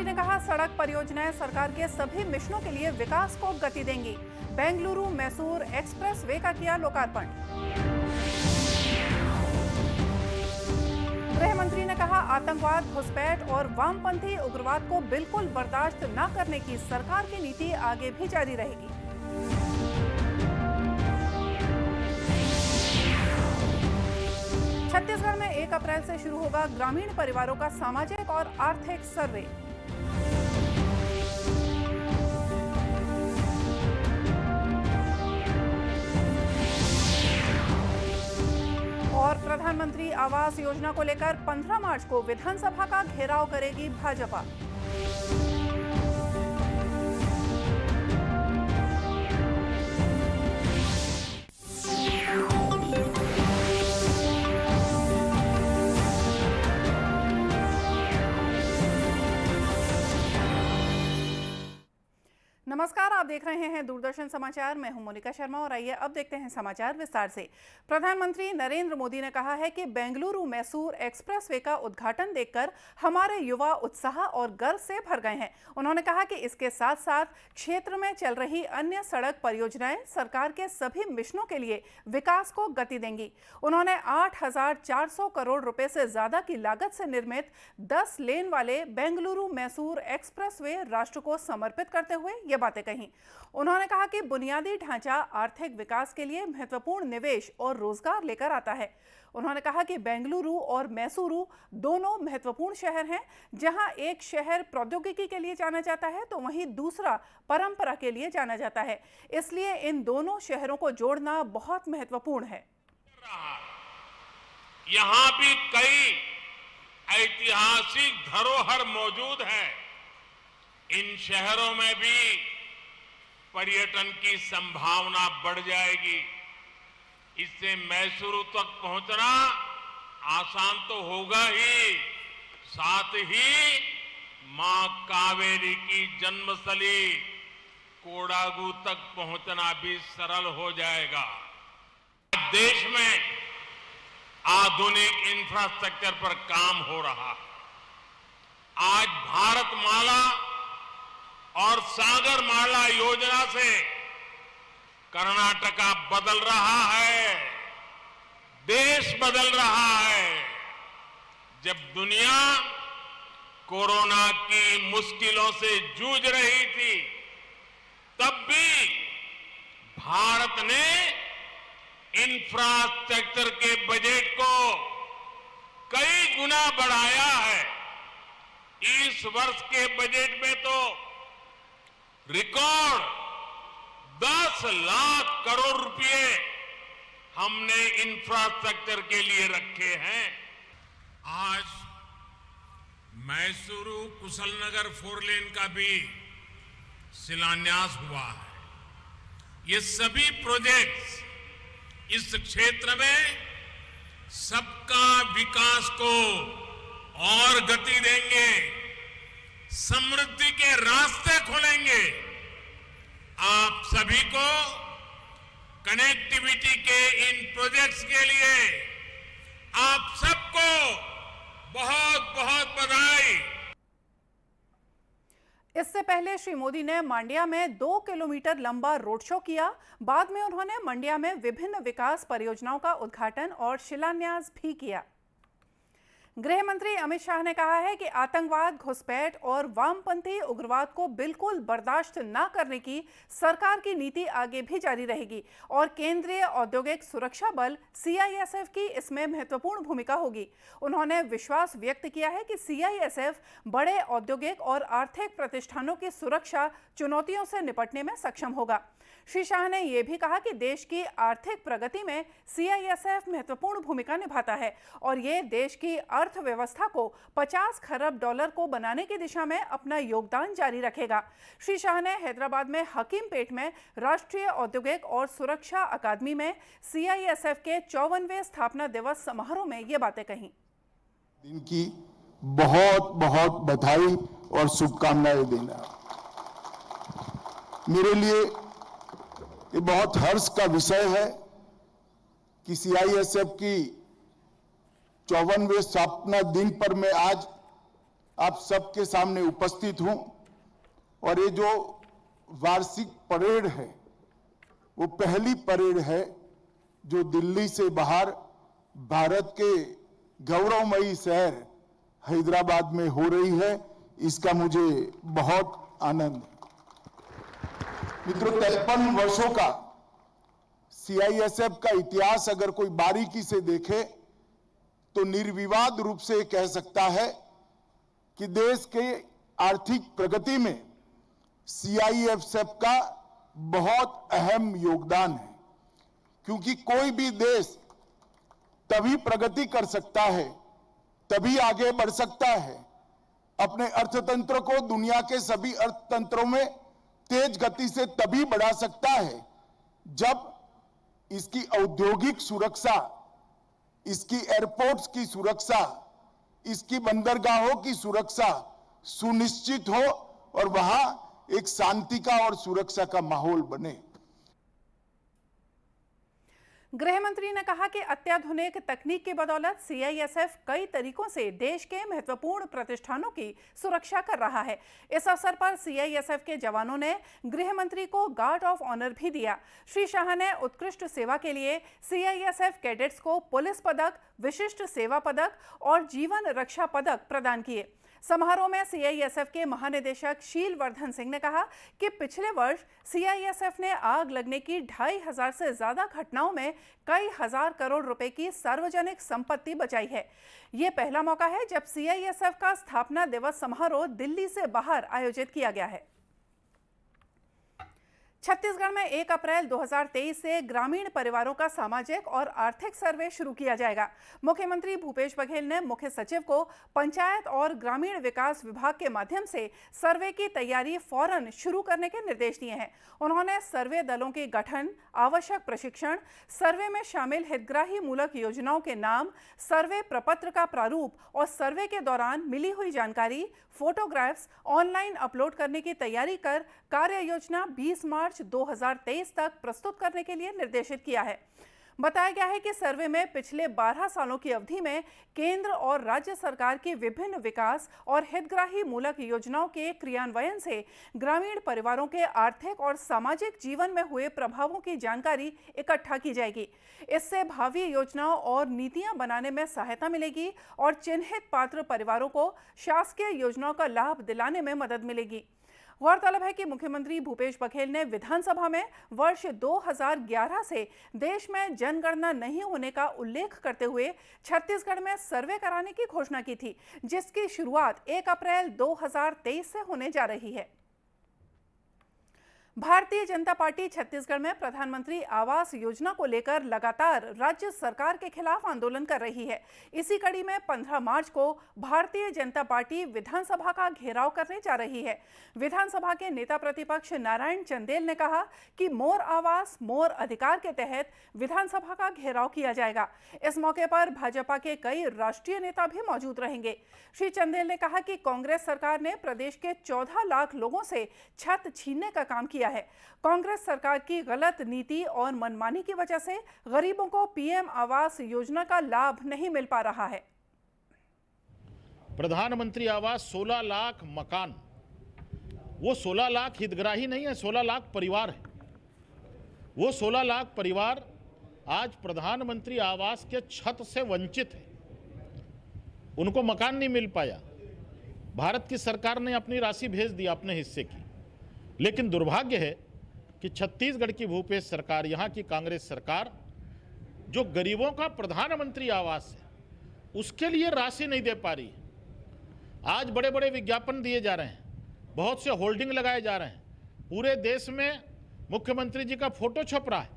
मंत्री ने कहा, सड़क परियोजनाएं सरकार के सभी मिशनों के लिए विकास को गति देंगी। बेंगलुरु मैसूर एक्सप्रेस वे का किया लोकार्पण। गृह मंत्री ने कहा, आतंकवाद, घुसपैठ और वामपंथी उग्रवाद को बिल्कुल बर्दाश्त न करने की सरकार की नीति आगे भी जारी रहेगी। छत्तीसगढ़ में 1 अप्रैल से शुरू होगा ग्रामीण परिवारों का सामाजिक और आर्थिक सर्वे। और प्रधानमंत्री आवास योजना को लेकर 15 मार्च को विधानसभा का घेराव करेगी भाजपा। नमस्कार, आप देख रहे हैं दूरदर्शन समाचार। मैं हूं मोनिका शर्मा और आइए अब देखते हैं समाचार विस्तार से। प्रधानमंत्री नरेंद्र मोदी ने कहा है कि बेंगलुरु मैसूर एक्सप्रेसवे का उद्घाटन देखकर हमारे युवा उत्साह और गर्व से भर गए हैं। उन्होंने कहा कि इसके साथ साथ क्षेत्र में चल रही अन्य सड़क परियोजनाएं सरकार के सभी मिशनों के लिए विकास को गति देंगी। उन्होंने 8,400 करोड़ रुपए से ज्यादा की लागत से निर्मित 10 लेन वाले बेंगलुरु मैसूर एक्सप्रेसवे राष्ट्र को समर्पित करते हुए ये बातें कही। उन्होंने कहा कि बुनियादी ढांचा आर्थिक विकास के लिए महत्वपूर्ण निवेश और रोजगार लेकर आता है। उन्होंने कहा कि बेंगलुरु और मैसूरू दोनों महत्वपूर्ण शहर हैं। जहां एक शहर प्रौद्योगिकी के लिए जाना जाता है तो वहीं दूसरा परंपरा के लिए जाना जाता है। इसलिए इन दोनों शहरों को जोड़ना बहुत महत्वपूर्ण है। यहां भी कई ऐतिहासिक धरोहर मौजूद है। इन शहरों में भी पर्यटन की संभावना बढ़ जाएगी। इससे मैसूरू तक पहुंचना आसान तो होगा ही, साथ ही मां कावेरी की जन्मस्थली कोडागु तक पहुंचना भी सरल हो जाएगा। देश में आधुनिक इंफ्रास्ट्रक्चर पर काम हो रहा है। आज भारतमाला और सागरमाला योजना से कर्नाटका बदल रहा है, देश बदल रहा है। जब दुनिया कोरोना की मुश्किलों से जूझ रही थी, तब भी भारत ने इंफ्रास्ट्रक्चर के बजट को कई गुना बढ़ाया है। इस वर्ष के बजट में तो रिकॉर्ड 10 लाख करोड़ रुपए हमने इंफ्रास्ट्रक्चर के लिए रखे हैं। आज मैसूरू कुशलनगर 4 लेन का भी शिलान्यास हुआ है। ये सभी प्रोजेक्ट्स इस क्षेत्र में सबका विकास को और गति देंगे, समृद्धि के रास्ते खोलेंगे। आप सभी को कनेक्टिविटी के इन प्रोजेक्ट्स के लिए आप सबको बहुत बहुत बधाई। इससे पहले श्री मोदी ने मांड्या में 2 किलोमीटर लंबा रोड शो किया। बाद में उन्होंने मंड्या में विभिन्न विकास परियोजनाओं का उद्घाटन और शिलान्यास भी किया। गृह मंत्री अमित शाह ने कहा है कि आतंकवाद, घुसपैठ और वामपंथी उग्रवाद को बिल्कुल बर्दाश्त न करने की सरकार की नीति आगे भी जारी रहेगी और केंद्रीय औद्योगिक सुरक्षा बल CISF की इसमें महत्वपूर्ण भूमिका होगी। उन्होंने विश्वास व्यक्त किया है कि CISF बड़े औद्योगिक और आर्थिक प्रतिष्ठानों की सुरक्षा चुनौतियों से निपटने में सक्षम होगा। श्री शाह ने यह भी कहा कि देश की आर्थिक प्रगति में CISF महत्वपूर्ण भूमिका निभाता है और ये देश की अर्थव्यवस्था को 50 खरब डॉलर को बनाने की दिशा में अपना योगदान जारी रखेगा। श्री शाह ने हैदराबाद में हकीमपेट में राष्ट्रीय औद्योगिक और सुरक्षा अकादमी में CISF के 54वें स्थापना दिवस समारोह में ये बातें कही। दिन की बहुत बहुत बधाई और शुभकामनाएं देना। मेरे लिए ये बहुत हर्ष का विषय है कि CISF की 54वें स्थापना दिन पर मैं आज आप सबके सामने उपस्थित हूं और ये जो वार्षिक परेड है वो पहली परेड है जो दिल्ली से बाहर भारत के गौरवमयी शहर हैदराबाद में हो रही है। इसका मुझे बहुत आनंद है। मित्रों, 53 वर्षों का सीआईएसएफ का इतिहास अगर कोई बारीकी से देखे तो निर्विवाद रूप से कह सकता है कि देश के आर्थिक प्रगति में सीआईएसएफ का बहुत अहम योगदान है, क्योंकि कोई भी देश तभी प्रगति कर सकता है, तभी आगे बढ़ सकता है, अपने अर्थतंत्र को दुनिया के सभी अर्थतंत्रों में तेज गति से तभी बढ़ा सकता है जब इसकी औद्योगिक सुरक्षा, इसकी एयरपोर्ट्स की सुरक्षा, इसकी बंदरगाहों की सुरक्षा सुनिश्चित हो और वहां एक शांति का और सुरक्षा का माहौल बने। गृह मंत्री ने कहा कि अत्याधुनिक तकनीक की बदौलत सीआईएसएफ कई तरीकों से देश के महत्वपूर्ण प्रतिष्ठानों की सुरक्षा कर रहा है। इस अवसर पर सीआईएसएफ के जवानों ने गृह मंत्री को गार्ड ऑफ ऑनर भी दिया। श्री शाह ने उत्कृष्ट सेवा के लिए सीआईएसएफ कैडेट्स को पुलिस पदक, विशिष्ट सेवा पदक और जीवन रक्षा पदक प्रदान किए। समारोह में सीआईएसएफ के महानिदेशक शील वर्धन सिंह ने कहा कि पिछले वर्ष सीआईएसएफ ने आग लगने की 2500 से ज्यादा घटनाओं में कई हजार करोड़ रुपए की सार्वजनिक संपत्ति बचाई है। ये पहला मौका है जब सीआईएसएफ का स्थापना दिवस समारोह दिल्ली से बाहर आयोजित किया गया है। छत्तीसगढ़ में 1 अप्रैल 2023 से ग्रामीण परिवारों का सामाजिक और आर्थिक सर्वे शुरू किया जाएगा। मुख्यमंत्री भूपेश बघेल ने मुख्य सचिव को पंचायत और ग्रामीण विकास विभाग के माध्यम से सर्वे की तैयारी फौरन शुरू करने के निर्देश दिए हैं। उन्होंने सर्वे दलों के गठन, आवश्यक प्रशिक्षण, सर्वे में शामिल हितग्राही मूलक योजनाओं के नाम, सर्वे प्रपत्र का प्रारूप और सर्वे के दौरान मिली हुई जानकारी, फोटोग्राफ्स ऑनलाइन अपलोड करने की तैयारी कर कार्य योजना 20 मार्च 2023 तक प्रस्तुत करने के लिए निर्देशित किया है। बताया गया है कि सर्वे में पिछले 12 सालों की अवधि में केंद्र और राज्य सरकार की विभिन्न विकास और हितग्राही मूलक योजनाओं के क्रियान्वयन से ग्रामीण परिवारों के आर्थिक और सामाजिक जीवन में हुए प्रभावों की जानकारी इकट्ठा की जाएगी। इससे भावी योजनाओं और नीतियां बनाने में सहायता मिलेगी और चिन्हित पात्र परिवारों को शासकीय योजनाओं का लाभ दिलाने में मदद मिलेगी। गौरतलब है कि मुख्यमंत्री भूपेश बघेल ने विधानसभा में वर्ष 2011 से देश में जनगणना नहीं होने का उल्लेख करते हुए छत्तीसगढ़ में सर्वे कराने की घोषणा की थी, जिसकी शुरुआत 1 अप्रैल 2023 से होने जा रही है। भारतीय जनता पार्टी छत्तीसगढ़ में प्रधानमंत्री आवास योजना को लेकर लगातार राज्य सरकार के खिलाफ आंदोलन कर रही है। इसी कड़ी में 15 मार्च को भारतीय जनता पार्टी विधानसभा का घेराव करने जा रही है। विधानसभा के नेता प्रतिपक्ष नारायण चंदेल ने कहा कि मोर आवास मोर अधिकार के तहत विधानसभा का घेराव किया जाएगा। इस मौके पर भाजपा के कई राष्ट्रीय नेता भी मौजूद रहेंगे। श्री चंदेल ने कहा कि कांग्रेस सरकार ने प्रदेश के 14 लाख लोगों से छत छीनने का काम किया है। कांग्रेस सरकार की गलत नीति और मनमानी की वजह से गरीबों को पीएम आवास योजना का लाभ नहीं मिल पा रहा है। प्रधानमंत्री आवास 16 लाख मकान, वो 16 लाख हितग्राही नहीं है, 16 लाख परिवार है। वो 16 लाख परिवार आज प्रधानमंत्री आवास के छत से वंचित है, उनको मकान नहीं मिल पाया। भारत की सरकार ने अपनी राशि भेज दी अपने हिस्से की, लेकिन दुर्भाग्य है कि छत्तीसगढ़ की भूपेश सरकार, यहाँ की कांग्रेस सरकार, जो गरीबों का प्रधानमंत्री आवास है उसके लिए राशि नहीं दे पा रही है। आज बड़े बड़े विज्ञापन दिए जा रहे हैं, बहुत से होल्डिंग लगाए जा रहे हैं, पूरे देश में मुख्यमंत्री जी का फोटो छप रहा है,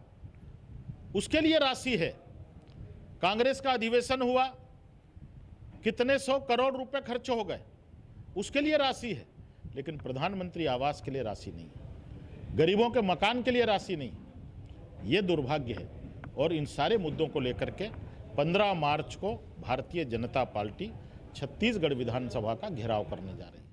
उसके लिए राशि है। कांग्रेस का अधिवेशन हुआ, कितने 100 करोड़ रुपए खर्च हो गए, उसके लिए राशि है, लेकिन प्रधानमंत्री आवास के लिए राशि नहीं है, गरीबों के मकान के लिए राशि नहीं। ये दुर्भाग्य है और इन सारे मुद्दों को लेकर के 15 मार्च को भारतीय जनता पार्टी छत्तीसगढ़ विधानसभा का घेराव करने जा रही है।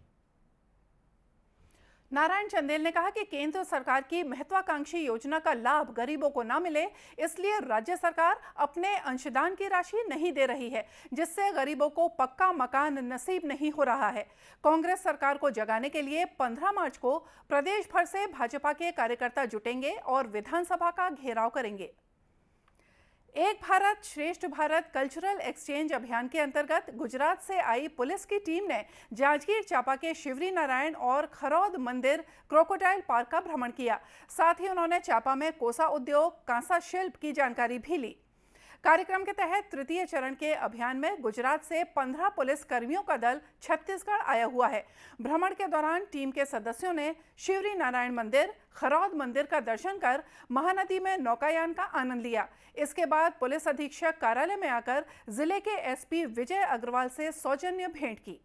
नारायण चंदेल ने कहा कि केंद्र सरकार की महत्वाकांक्षी योजना का लाभ गरीबों को ना मिले, इसलिए राज्य सरकार अपने अंशदान की राशि नहीं दे रही है, जिससे गरीबों को पक्का मकान नसीब नहीं हो रहा है। कांग्रेस सरकार को जगाने के लिए 15 मार्च को प्रदेश भर से भाजपा के कार्यकर्ता जुटेंगे और विधानसभा का घेराव करेंगे। एक भारत श्रेष्ठ भारत कल्चरल एक्सचेंज अभियान के अंतर्गत गुजरात से आई पुलिस की टीम ने जांजगीर चांपा के शिवरी नारायण और खरौद मंदिर क्रोकोडाइल पार्क का भ्रमण किया। साथ ही उन्होंने चांपा में कोसा उद्योग, कांसा शिल्प की जानकारी भी ली। कार्यक्रम के तहत तृतीय चरण के अभियान में गुजरात से 15 पुलिस कर्मियों का दल छत्तीसगढ़ आया हुआ है। भ्रमण के दौरान टीम के सदस्यों ने शिवरी नारायण मंदिर, खरौद मंदिर का दर्शन कर महानदी में नौकायान का आनंद लिया। इसके बाद पुलिस अधीक्षक कार्यालय में आकर जिले के एसपी विजय अग्रवाल से सौजन्य भेंट की।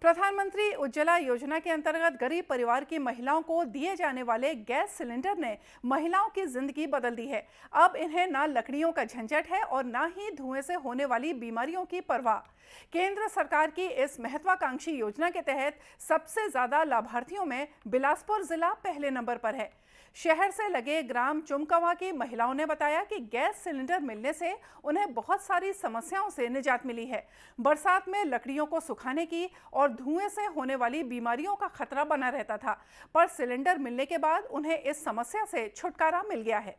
प्रधानमंत्री उज्ज्वला योजना के अंतर्गत गरीब परिवार की महिलाओं को दिए जाने वाले गैस सिलेंडर ने महिलाओं की जिंदगी बदल दी है। अब इन्हें ना लकड़ियों का झंझट है और ना ही धुएं से होने वाली बीमारियों की परवाह। केंद्र सरकार की इस महत्वाकांक्षी योजना के तहत सबसे ज्यादा लाभार्थियों में बिलासपुर जिला पहले नंबर पर है। शहर से लगे ग्राम चुमकवा की महिलाओं ने बताया कि गैस सिलेंडर मिलने से उन्हें बहुत सारी समस्याओं से निजात मिली है। बरसात में लकड़ियों को सुखाने की और धुएं से होने वाली बीमारियों का खतरा बना रहता था, पर सिलेंडर मिलने के बाद उन्हें इस समस्या से छुटकारा मिल गया है।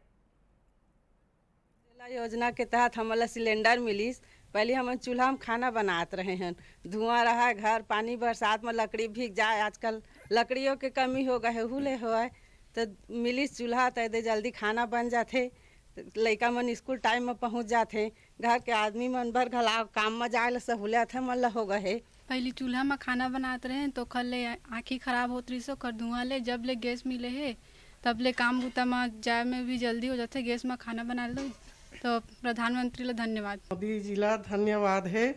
योजना के तहत हमें सिलेंडर मिली। पहले हम चूल्हा में खाना बनाते रहे हैं, धुआं रहा घर, पानी बरसात में लकड़ी भीग जाए। आजकल लकड़ियों के कमी हो गए, हुले हो तो मिली चूल्हा तो दे जल्दी खाना बन जाते, लड़का मन स्कूल टाइम में पहुंच जाते, घर के आदमी मन भर घला काम में जाए सहूलियत है मन हो गए। पहले चूल्हा में खाना बनाते रहे तो कल ले आँखी खराब होती रही सो कर धुआं ले, जब ले गैस मिले है तब ले काम बूता में जाए में भी जल्दी हो जाते, गैस में खाना बना लो। तो प्रधानमंत्री ले धन्यवाद। मोदी जी ला धन्यवाद है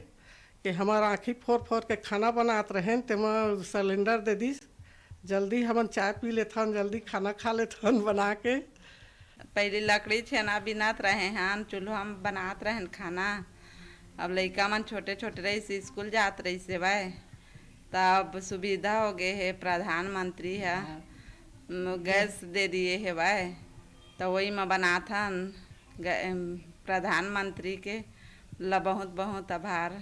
कि हमारा आँखी फोर फोर के खाना बनाते रहे तेमा सिलेंडर दे दी, जल्दी हम चाय पी लेते हैं, जल्दी खाना खा लेते हैं बना के। पहले लकड़ी छेना बिनात रहे हैं, चूल्हा में बनाते रहे खाना। अब लड़का मन छोटे छोटे रही से स्कूल जाते रही से भाई, तब सुविधा हो गए है। प्रधानमंत्री है गैस दे दिए है भाई, तो वही में बनाता प्रधानमंत्री के ला बहुत बहुत आभार।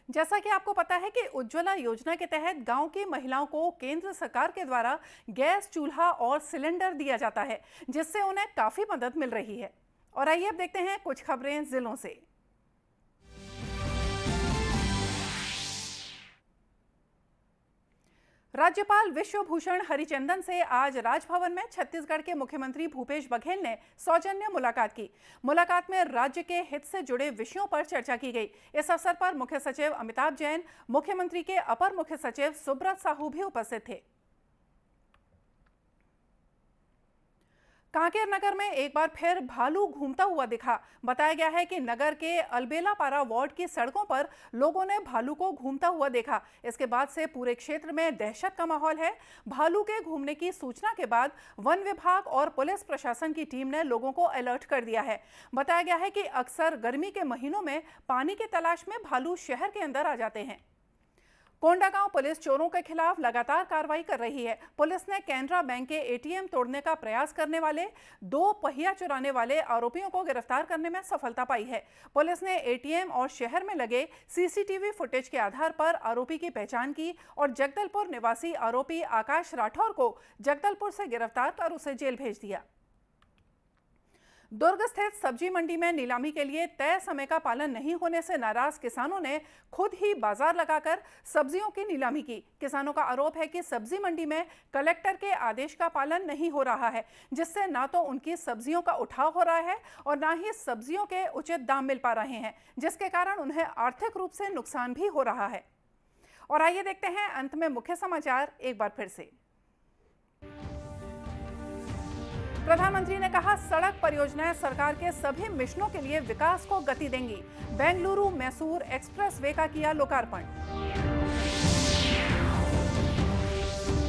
जैसा कि आपको पता है कि उज्ज्वला योजना के तहत गांव की महिलाओं को केंद्र सरकार के द्वारा गैस चूल्हा और सिलेंडर दिया जाता है, जिससे उन्हें काफी मदद मिल रही है। और आइए अब देखते हैं कुछ खबरें जिलों से। राज्यपाल विश्वभूषण हरिचंदन से आज राजभवन में छत्तीसगढ़ के मुख्यमंत्री भूपेश बघेल ने सौजन्य मुलाकात की। मुलाकात में राज्य के हित से जुड़े विषयों पर चर्चा की गई। इस अवसर पर मुख्य सचिव अमिताभ जैन, मुख्यमंत्री के अपर मुख्य सचिव सुब्रत साहू भी उपस्थित थे। कांकेर नगर में एक बार फिर भालू घूमता हुआ दिखा। बताया गया है कि नगर के अलबेलापारा वार्ड की सड़कों पर लोगों ने भालू को घूमता हुआ देखा। इसके बाद से पूरे क्षेत्र में दहशत का माहौल है। भालू के घूमने की सूचना के बाद वन विभाग और पुलिस प्रशासन की टीम ने लोगों को अलर्ट कर दिया है। बताया गया है कि अक्सर गर्मी के महीनों में पानी की तलाश में भालू शहर के अंदर आ जाते हैं। कोंडागांव पुलिस चोरों के खिलाफ लगातार कार्रवाई कर रही है। पुलिस ने कैनरा बैंक के एटीएम तोड़ने का प्रयास करने वाले 2 पहिया चुराने वाले आरोपियों को गिरफ्तार करने में सफलता पाई है। पुलिस ने एटीएम और शहर में लगे सीसीटीवी फुटेज के आधार पर आरोपी की पहचान की और जगदलपुर निवासी आरोपी आकाश राठौर को जगदलपुर से गिरफ्तार कर उसे जेल भेज दिया। दुर्ग स्थित सब्जी मंडी में नीलामी के लिए तय समय का पालन नहीं होने से नाराज किसानों ने खुद ही बाजार लगाकर सब्जियों की नीलामी की। किसानों का आरोप है कि सब्जी मंडी में कलेक्टर के आदेश का पालन नहीं हो रहा है, जिससे ना तो उनकी सब्जियों का उठाव हो रहा है और ना ही सब्जियों के उचित दाम मिल पा रहे हैं, जिसके कारण उन्हें आर्थिक रूप से नुकसान भी हो रहा है। और आइए देखते हैं अंत में मुख्य समाचार एक बार फिर से। प्रधानमंत्री ने कहा, सड़क परियोजनाएं सरकार के सभी मिशनों के लिए विकास को गति देंगी। बेंगलुरु मैसूर एक्सप्रेस वे का किया लोकार्पण।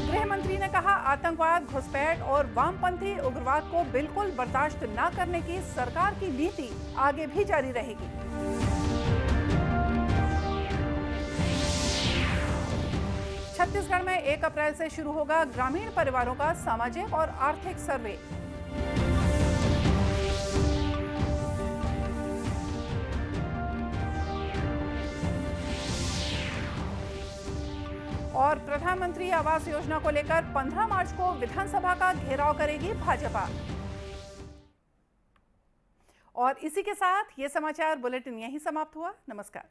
गृह मंत्री ने कहा, आतंकवाद, घुसपैठ और वामपंथी उग्रवाद को बिल्कुल बर्दाश्त न करने की सरकार की नीति आगे भी जारी रहेगी। छत्तीसगढ़ में 1 अप्रैल से शुरू होगा ग्रामीण परिवारों का सामाजिक और आर्थिक सर्वे। और प्रधानमंत्री आवास योजना को लेकर 15 मार्च को विधानसभा का घेराव करेगी भाजपा। और इसी के साथ ये समाचार बुलेटिन यहीं समाप्त हुआ। नमस्कार।